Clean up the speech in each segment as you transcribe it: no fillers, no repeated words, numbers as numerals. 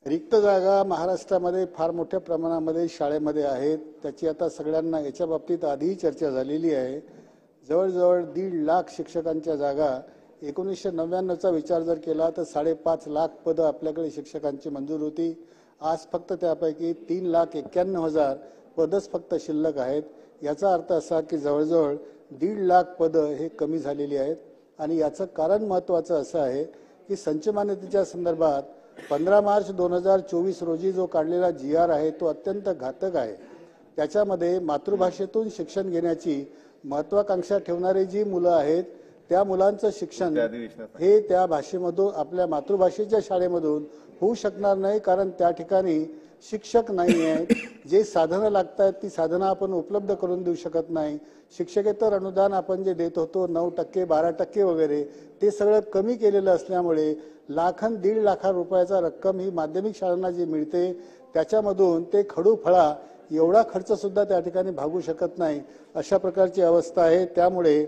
रिक्त जागा महाराष्ट्रामध्ये फार मोठ्या प्रमाणामध्ये शाळेमध्ये आहेत. त्याची आता सगळ्यांना याच्या बाबतीत आधीही चर्चा झालेली आहे. जवळजवळ 1.5 लाख शिक्षकांच्या जागा 1999चा विचार जर केला तर 5.5 लाख पदं आपल्याकडे शिक्षकांची मंजूर होती. आज फक्त त्यापैकी 3,91,000 पदच फक्त शिल्लक आहेत. याचा अर्थ असा की जवळजवळ 1.5 लाख पदं हे कमी झालेली आहेत. आणि याचं कारण महत्त्वाचं असं आहे की संच मान्यतेच्या संदर्भात 15 मार्च 2024 रोजी जो काढलेला GR आहे तो अत्यंत घातक आहे. त्याच्यामध्ये मातृभाषेतून शिक्षण घेण्याची महत्वाकांक्षा ठेवणारी जी मुलं आहेत त्या मुलांचं शिक्षण हे त्या भाषेमधून आपल्या मातृभाषेच्या शाळेमधून होऊ शकणार नाही. कारण त्या ठिकाणी शिक्षक नाही आहेत. जे साधनं लागतात ती साधनं आपण उपलब्ध करून देऊ शकत नाही. शिक्षकेतर अनुदान आपण जे देत होतो 9%, 12% वगैरे ते सगळं कमी केलेलं असल्यामुळे 1.5 लाख रुपयाचा रक्कम ही माध्यमिक शाळांना जी मिळते त्याच्यामधून ते खडू फळा एवढा खर्च सुद्धा त्या ठिकाणी भागू शकत नाही. अशा प्रकारची अवस्था आहे. त्यामुळे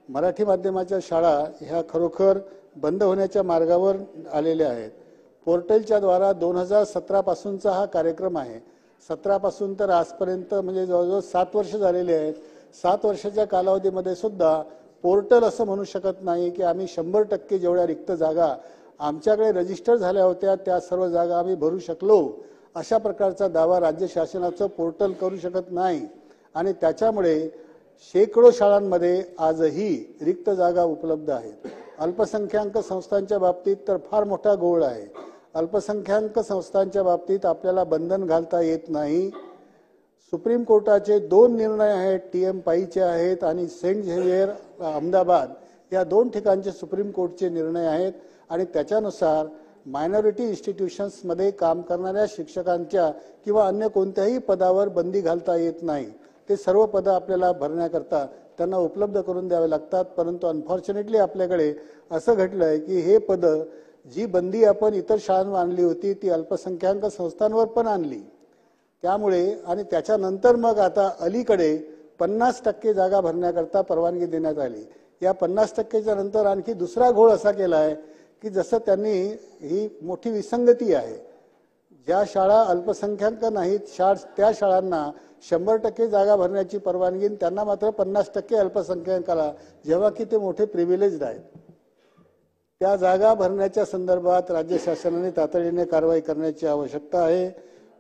मराठी माध्यमाच्या शाळा ह्या खरोखर बंद होण्याच्या मार्गावर आलेल्या आहेत. पोर्टलच्या द्वारा 2017 पासूनचा हा कार्यक्रम आहे. 17 पासून तर आजपर्यंत म्हणजे जवळजवळ 7 वर्ष झालेले आहेत. 7 वर्षाच्या कालावधीमध्ये सुद्धा पोर्टल असं म्हणू शकत नाही की आम्ही 100% जेवढ्या रिक्त जागा आमच्याकडे रजिस्टर झाल्या होत्या त्या सर्व जागा आम्ही भरू शकलो अशा प्रकारचा दावा राज्य शासनाचं पोर्टल करू शकत नाही. आणि त्याच्यामुळे शेकडो शाळांमध्ये आजही रिक्त जागा उपलब्ध आहेत. अल्पसंख्याक संस्थांच्या बाबतीत तर फार मोठा घोळ आहे. अल्पसंख्याक संस्थांच्या बाबतीत आपल्याला बंधन घालता येत नाही. सुप्रीम कोर्टाचे 2 निर्णय आहेत. TM पाईचे आहेत आणि सेंट झेवियर अहमदाबाद या 2 ठिकाणचे सुप्रीम कोर्टचे निर्णय आहेत. आणि त्याच्यानुसार मायनॉरिटी इन्स्टिट्यूशन्समध्ये काम करणाऱ्या शिक्षकांच्या किंवा अन्य कोणत्याही पदावर बंदी घालता येत नाही. ते सर्व पदं आपल्याला भरण्याकरता त्यांना उपलब्ध करून द्यावे लागतात. परंतु अनफॉर्च्युनेटली आपल्याकडे असं घडलंय की हे पदं जी बंदी आपण इतर शाळांवर आणली होती ती अल्पसंख्याक संस्थांवर पण आणली. त्यामुळे आणि त्याच्यानंतर मग आता अलीकडे 50% जागा भरण्याकरता परवानगी देण्यात आली. या 50%च्या नंतर आणखी दुसरा घोळ असा केला आहे की जसं त्यांनी ही मोठी विसंगती आहे. ज्या शाळा अल्पसंख्याक नाहीत त्या शाळांना 100% जागा भरण्याची परवानगी, त्यांना मात्र 50% अल्पसंख्याकाला, जेव्हा की ते मोठे प्रिव्हिलेज्ड आहेत. त्या जागा भरण्याच्या संदर्भात राज्य शासनाने तातडीने कारवाई करण्याची आवश्यकता आहे.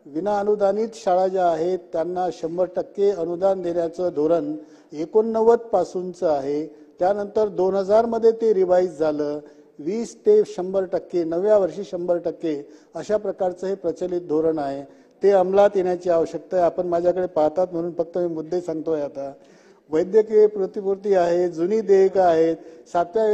विना अनुदानित शाळा ज्या आहेत त्यांना 100% अनुदान देण्याचं धोरण 89 पासूनचं आहे. त्यानंतर 2000 मध्ये ते रिवाईज झालं. 20 ते 100%, नव्या वर्षी 100% अशा प्रकारचं हे प्रचलित धोरण आहे. ते अंमलात येण्याची आवश्यकता आहे. आपण माझ्याकडे पाहतात म्हणून फक्त मी मुद्दे सांगतोय. आता वैद्यकीय प्रतिपूर्ती आहे, जुनी देयकं आहेत, 7व्या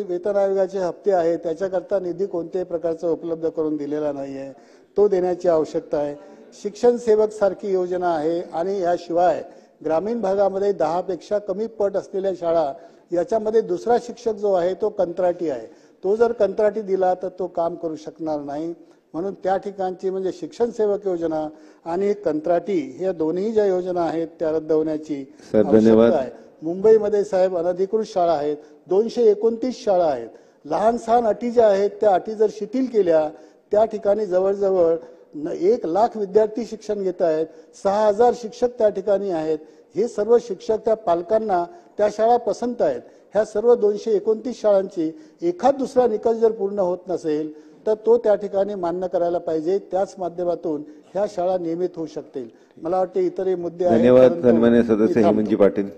वेतन आयोगाचे हप्ते आहेत, त्याच्याकरता निधी कोणत्याही प्रकारचा उपलब्ध करून दिलेला नाही आहे. तो देण्याची आवश्यकता आहे. शिक्षण सेवक सारखी योजना आहे. आणि याशिवाय ग्रामीण भागामध्ये 10 पेक्षा कमी पट असलेल्या शाळा याच्यामध्ये दुसरा शिक्षक जो आहे तो कंत्राटी आहे. तो जर कंत्राटी दिला तर तो काम करू शकणार नाही. म्हणून त्या ठिकाणची म्हणजे शिक्षण सेवक योजना आणि कंत्राटी ह्या दोन्ही ज्या योजना आहेत त्या रद्द होण्याची आवश्यकता आहे. मुंबईमध्ये साहेब अनधिकृत शाळा आहेत, 229 शाळा आहेत. लहान सहान अटी ज्या आहेत त्या अटी जर शिथिल केल्या त्या ठिकाणी जवळजवळ 1 लाख विद्यार्थी शिक्षण घेत आहेत. 6000 शिक्षक त्या ठिकाणी आहेत. हे सर्व शिक्षक त्या पालकांना त्या शाळा पसंत आहेत. ह्या सर्व 229 शाळांची एखाद दुसरा निकष जर पूर्ण होत नसेल तर तो त्या ठिकाणी मान्य करायला पाहिजे. त्याच माध्यमातून ह्या शाळा नियमित होऊ शकतील. मला वाटते इतरही मुद्दे आहेत. धन्यवाद सन्माननीय सदस्य हेमंतजी पाटील.